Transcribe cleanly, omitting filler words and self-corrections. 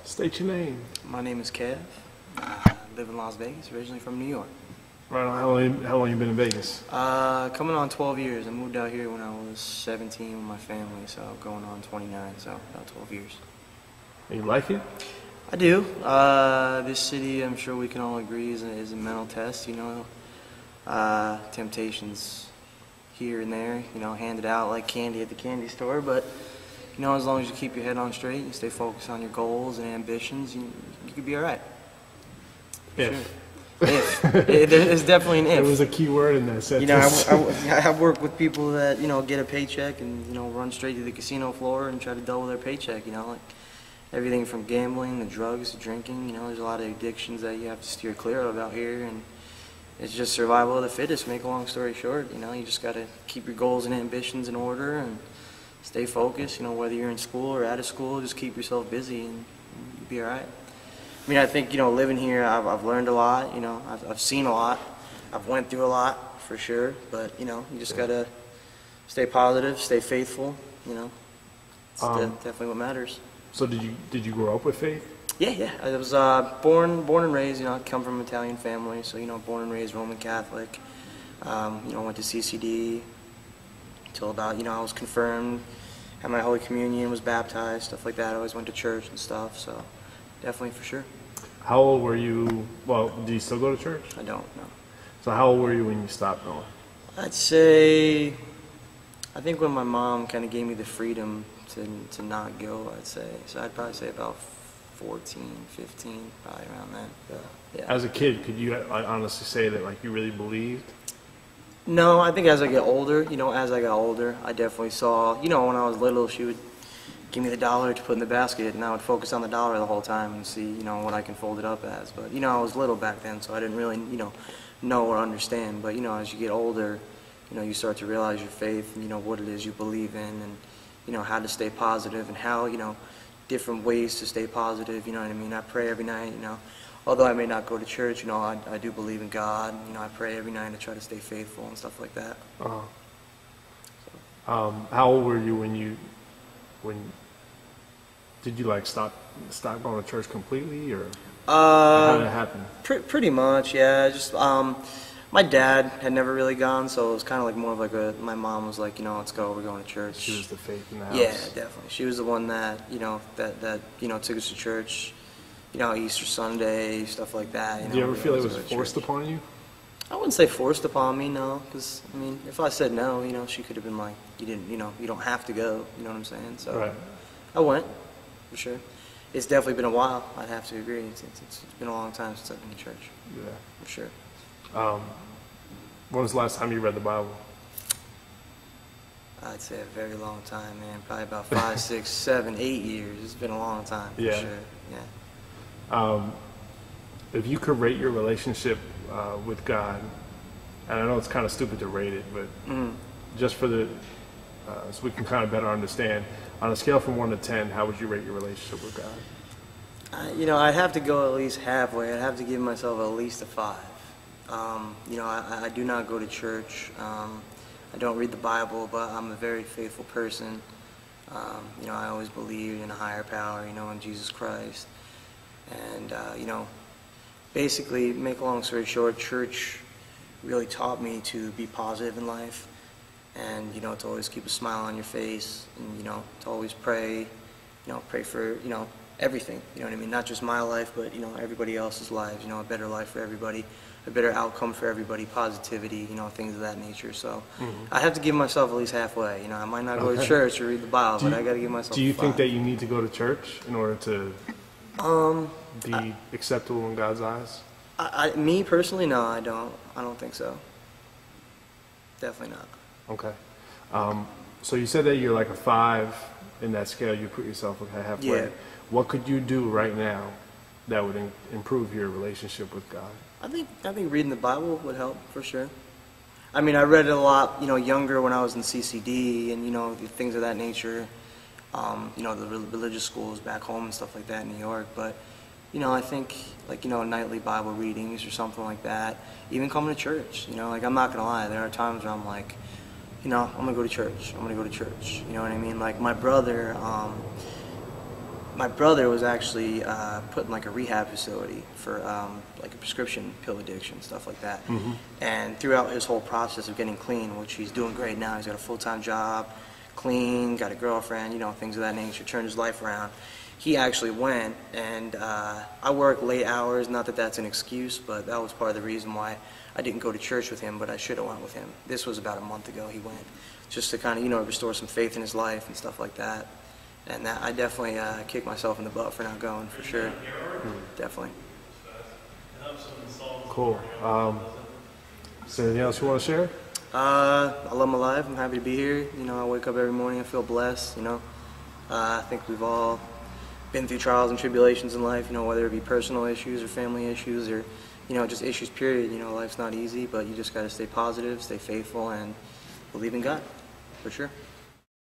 State your name. My name is Kev. I live in Las Vegas, originally from New York. Right on. How long you been in Vegas? Coming on 12 years. I moved out here when I was 17 with my family, so going on 29, so about 12 years. And you like it? I do. This city, I'm sure we can all agree, is a mental test, you know. Temptations here and there, you know, handed out like candy at the candy store, but you know, as long as you keep your head on straight, you stay focused on your goals and ambitions, you could be all right. If. Sure. If. There's definitely an if. There was a key word in that sentence. You know, I work with people that, you know, get a paycheck and, you know, run straight to the casino floor and try to double their paycheck, you know, like everything from gambling to drugs to drinking, you know, there's a lot of addictions that you have to steer clear of out here, and it's just survival of the fittest. Make a long story short, you know, you just got to keep your goals and ambitions in order and stay focused, you know, whether you're in school or out of school, just keep yourself busy and you'll be all right. I mean, I think, you know, living here, I've learned a lot, you know, I've seen a lot, I've went through a lot for sure, but, you know, you just got to stay positive, stay faithful, you know, it's definitely what matters. So did you grow up with faith? Yeah. I was born and raised, you know, I come from an Italian family, so, you know, born and raised Roman Catholic, you know, went to CCD, till about, you know, I was confirmed, had my Holy Communion, was baptized, stuff like that. I always went to church and stuff, so definitely for sure. How old were you? Well, do you still go to church? I don't, no. So how old were you when you stopped going? I'd say, I think when my mom kind of gave me the freedom to not go, I'd say. So I'd probably say about 14, 15, probably around then. Yeah. As a kid, could you honestly say that like you really believed? No, I think as I get older, you know, I definitely saw, you know, when I was little, she would give me the dollar to put in the basket, and I would focus on the dollar the whole time and see, you know, what I can fold it up as. But, you know, I was little back then, so I didn't really, you know or understand. But, you know, as you get older, you know, you start to realize your faith and, you know, what it is you believe in and, you know, how to stay positive and how, you know, different ways to stay positive, you know what I mean? I pray every night, you know. Although I may not go to church, you know, I do believe in God. You know, I pray every night to try to stay faithful and stuff like that. How old were you when did you like stop going to church completely, or how did it happen? Pretty much, yeah. Just my dad had never really gone, so it was kind of like more of like my mom was like, you know, let's go, we're going to church. She was the faith in the house. Yeah, definitely. She was the one that, you know, that you know, took us to church. You know, Easter Sunday, stuff like that. You know, do you ever feel it was forced upon you? I wouldn't say forced upon me, no. Because, I mean, if I said no, you know, she could have been like, you didn't, you know, you don't have to go. You know what I'm saying? So right. I went, for sure. It's definitely been a while, I'd have to agree. It's been a long time since I've been to church. Yeah. For sure. When was the last time you read the Bible? I'd say a very long time, man. Probably about 5, 6, 7, 8 years. It's been a long time, for sure. Yeah. If you could rate your relationship with God, and I know it's kind of stupid to rate it, but just for the so we can kind of better understand, on a scale from 1 to 10, how would you rate your relationship with God? You know, I'd have to go at least halfway. I'd have to give myself at least a 5. You know, I do not go to church. I don't read the Bible, but I'm a very faithful person. You know, I always believe in a higher power, you know, in Jesus Christ. And, you know, basically, make a long story short, church really taught me to be positive in life and, you know, to always keep a smile on your face and, you know, to always pray, you know, pray for, you know, everything, you know what I mean? Not just my life, but, you know, everybody else's lives, you know, a better life for everybody, a better outcome for everybody, positivity, you know, things of that nature. So I have to give myself at least halfway. You know, I might not go to church or read the Bible, but I got to give myself Do you a 5. think that you need to go to church in order to be acceptable in God's eyes? Me personally, no, I don't think so. Definitely not. Okay. So you said that you're like a 5 in that scale. You put yourself halfway. Yeah. What could you do right now that would improve your relationship with God? I think reading the Bible would help for sure. I mean, I read it a lot, you know, younger when I was in CCD and, you know, things of that nature. You know, the religious schools back home and stuff like that in New York. But, you know, I think, like, you know, nightly Bible readings or something like that. Even coming to church, you know, like, I'm not going to lie. There are times where I'm like, you know, I'm going to go to church. I'm going to go to church. You know what I mean? Like, my brother, My brother was actually put in like a rehab facility for like a prescription pill addiction, stuff like that. And throughout his whole process of getting clean, which he's doing great now, he's got a full-time job, clean, got a girlfriend, you know, things of that nature, turned his life around. He actually went, and I work late hours, not that that's an excuse, but that was part of the reason why I didn't go to church with him, but I should have went with him. This was about a month ago he went, just to kind of, you know, restore some faith in his life and stuff like that. And that, I definitely kicked myself in the butt for not going, for sure. Definitely. Cool. Is there anything else you want to share? I love my life. I'm happy to be here. You know, I wake up every morning, I feel blessed, you know. I think we've all been through trials and tribulations in life, you know, whether it be personal issues or family issues or, you know, just issues, period. You know, life's not easy, but you just got to stay positive, stay faithful, and believe in God, for sure.